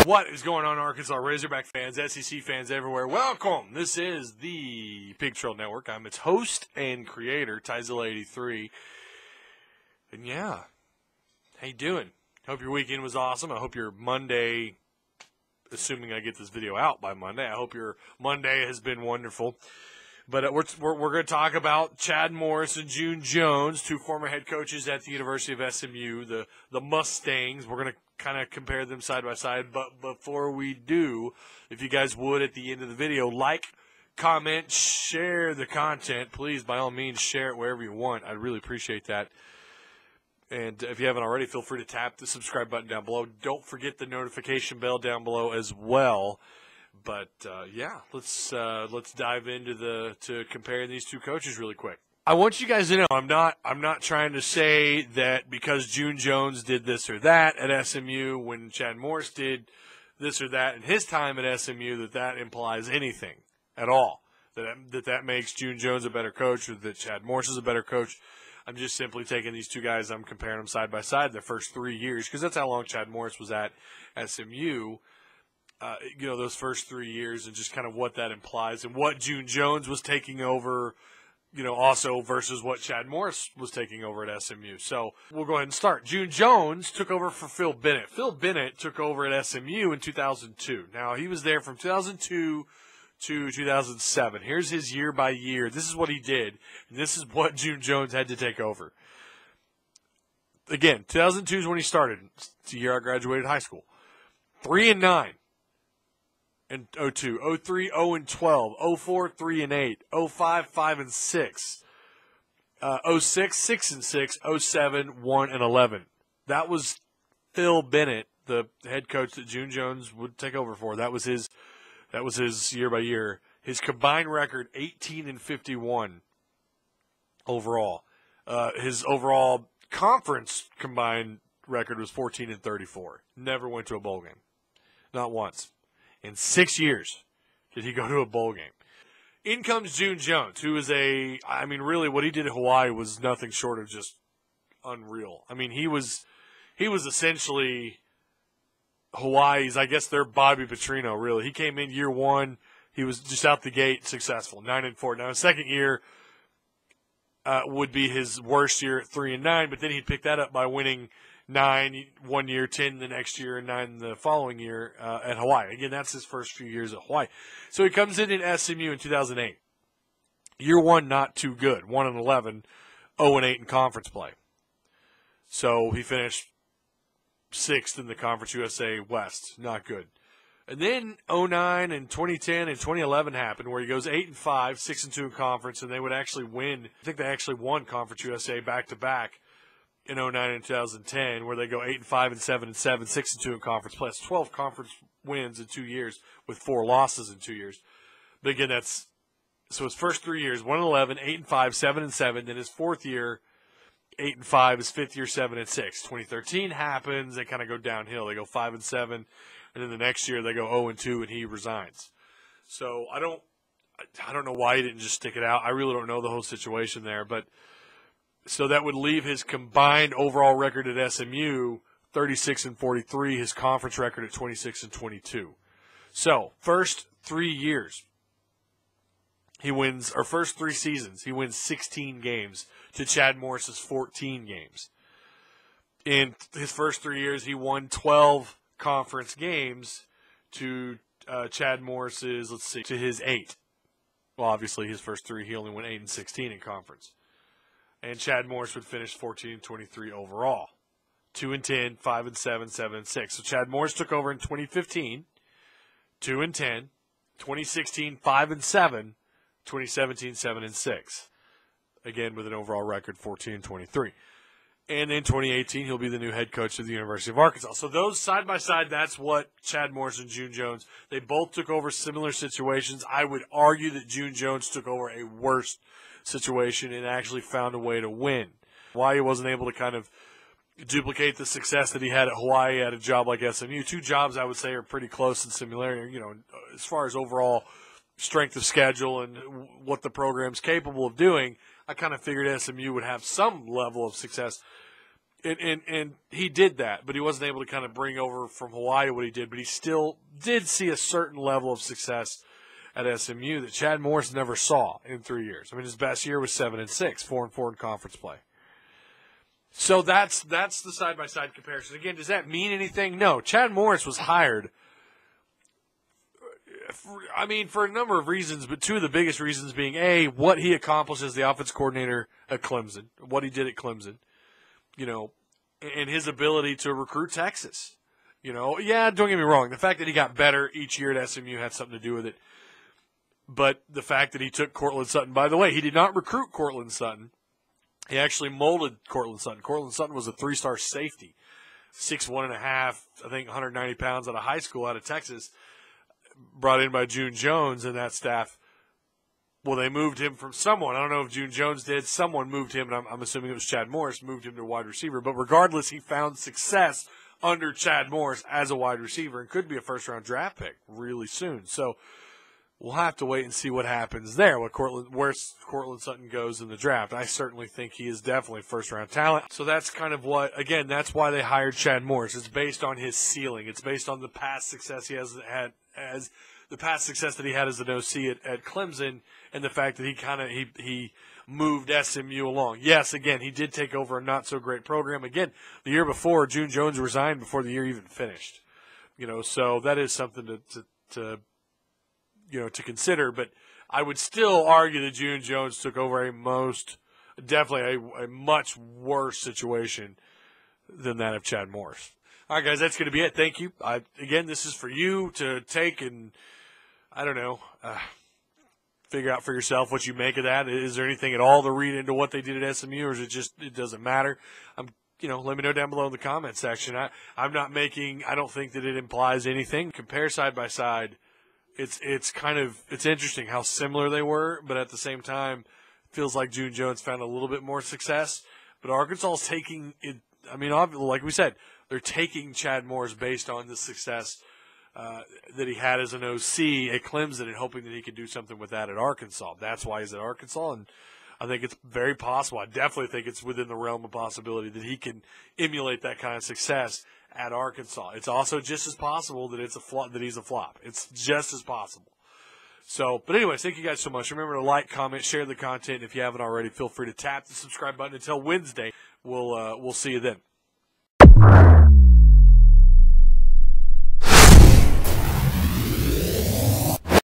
What is going on, Arkansas Razorback fans, SEC fans everywhere? Welcome. This is the Pig Trail Network. I'm its host and creator, Tyzilla83. And yeah, how you doing? Hope your weekend was awesome. I hope your Monday, assuming I get this video out by Monday, I hope your Monday has been wonderful. But we're going to talk about Chad Morris and June Jones, two former head coaches at the University of SMU, the Mustangs. We're going to kind of compare them side by side. But before we do, if you guys would, at the end of the video, like, comment, share the content. Please, by all means, share it wherever you want. I'd really appreciate that. And if you haven't already, feel free to tap the subscribe button down below. Don't forget the notification bell down below as well. But yeah, let's dive into to comparing these two coaches really quick. I want you guys to know I'm not trying to say that because June Jones did this or that at SMU when Chad Morris did this or that in his time at SMU that implies anything at all. That makes June Jones a better coach or that Chad Morris is a better coach. I'm just simply taking these two guys, I'm comparing them side by side their first 3 years because that's how long Chad Morris was at SMU. Those first 3 years and just kind of what that implies and what June Jones was taking over, also versus what Chad Morris was taking over at SMU. So we'll go ahead and start. June Jones took over for Phil Bennett. Phil Bennett took over at SMU in 2002. Now, he was there from 2002 to 2007. Here's his year by year. This is what he did, and this is what June Jones had to take over. Again, 2002 is when he started. It's the year I graduated high school. 3-9. And 02, 03, 0-12, 04, 3-8, 05, 5-6, 06, 6-6, 07, 1-11. That was Phil Bennett, the head coach that June Jones would take over for. That was his year by year. His combined record 18-51 overall. His overall conference combined record was 14-34. Never went to a bowl game, not once. In 6 years did he go to a bowl game. In comes June Jones, who is really what he did at Hawaii was nothing short of just unreal. I mean, he was essentially Hawaii's, I guess, their Bobby Petrino, really. He came in year one. He was just out the gate successful, 9-4. Now, his second year would be his worst year at 3-9, but then he'd pick that up by winning 9 1 year, 10 the next year, and 9 the following year at Hawaii. Again, that's his first few years at Hawaii. So he comes in SMU in 2008. Year one, not too good. 1-11, 0-8 in conference play. So he finished 6th in the Conference USA West. Not good. And then 2009 and 2010 and 2011 happened where he goes 8-5, 6-2 in conference, and they would actually win. I think they actually won Conference USA back-to-back in 2009 and 2010, where they go 8-5 and 7-7, 6-2 in conference play. That's 12 conference wins in 2 years with 4 losses in 2 years. But again, so his first 3 years, 1-11, 8-5, 7-7. Then his fourth year, 8-5. His fifth year, 7-6. 2013 happens. They kind of go downhill. They go 5-7, and then the next year they go 0-2, and he resigns. So I don't know why he didn't just stick it out. I really don't know the whole situation there, but. So that would leave his combined overall record at SMU 36-43, his conference record at 26-22. So first 3 years, first 3 seasons, he wins 16 games to Chad Morris's 14 games. In his first 3 years, he won 12 conference games to Chad Morris's, to his 8. Well, obviously his first 3, he only won 8 and 16 in conference. And Chad Morris would finish 14-23 overall. 2-10, 5-7, 7-6. So Chad Morris took over in 2015, 2-10, 2016, 5-7, 2017, 7-6. Again, with an overall record 14-23. And in 2018, he'll be the new head coach of the University of Arkansas. So those side by side, that's what Chad Morris and June Jones, they both took over similar situations. I would argue that June Jones took over a worse situation and actually found a way to win. Why he wasn't able to kind of duplicate the success that he had at Hawaii at a job like SMU. Two jobs I would say are pretty close in similarity, as far as overall strength of schedule and what the program's capable of doing. I kind of figured SMU would have some level of success And he did that, but he wasn't able to kind of bring over from Hawaii what he did. But he still did see a certain level of success at SMU that Chad Morris never saw in 3 years. I mean, his best year was 7-6, 4-4 in conference play. So that's the side-by-side comparison. Again, does that mean anything? No. Chad Morris was hired, for a number of reasons, but two of the biggest reasons being, A, what he accomplished as the offense coordinator at Clemson, what he did at Clemson, and his ability to recruit Texas. Yeah, don't get me wrong. The fact that he got better each year at SMU had something to do with it. But the fact that he took Cortland Sutton, by the way, he did not recruit Cortland Sutton. He actually molded Cortland Sutton. Cortland Sutton was a 3-star safety, 6'1.5", I think 190 pounds out of high school out of Texas, brought in by June Jones and that staff. Well, they moved him from someone. I don't know if June Jones did. Someone moved him, and I'm assuming it was Chad Morris, moved him to wide receiver. But regardless, he found success under Chad Morris as a wide receiver and could be a first-round draft pick really soon. So we'll have to wait and see what happens there, where Cortland Sutton goes in the draft. I certainly think he is definitely first-round talent. So that's kind of that's why they hired Chad Morris. It's based on his ceiling. It's based on the past success he has had as the past success that he had as an OC at Clemson, and the fact that he moved SMU along. Yes, again, he did take over a not-so-great program. Again, the year before, June Jones resigned before the year even finished. So that is something to consider. But I would still argue that June Jones took over a much worse situation than that of Chad Morris. All right, guys, that's going to be it. Thank you. Again, this is for you to take and, figure out for yourself what you make of that. Is there anything at all to read into what they did at SMU, or is it just it doesn't matter? Let me know down below in the comment section. I don't think that it implies anything. Compare side by side. It's interesting how similar they were, but at the same time, it feels like June Jones found a little bit more success. But Arkansas is taking it. Like we said, they're taking Chad Morris based on the success that he had as an OC at Clemson and hoping that he could do something with that at Arkansas. That's why he's at Arkansas, and I think it's very possible. I definitely think it's within the realm of possibility that he can emulate that kind of success at Arkansas. It's also just as possible that he's a flop. It's just as possible. So, but anyways, thank you guys so much. Remember to like, comment, share the content. If you haven't already, feel free to tap the subscribe button. Until Wednesday, we'll see you then.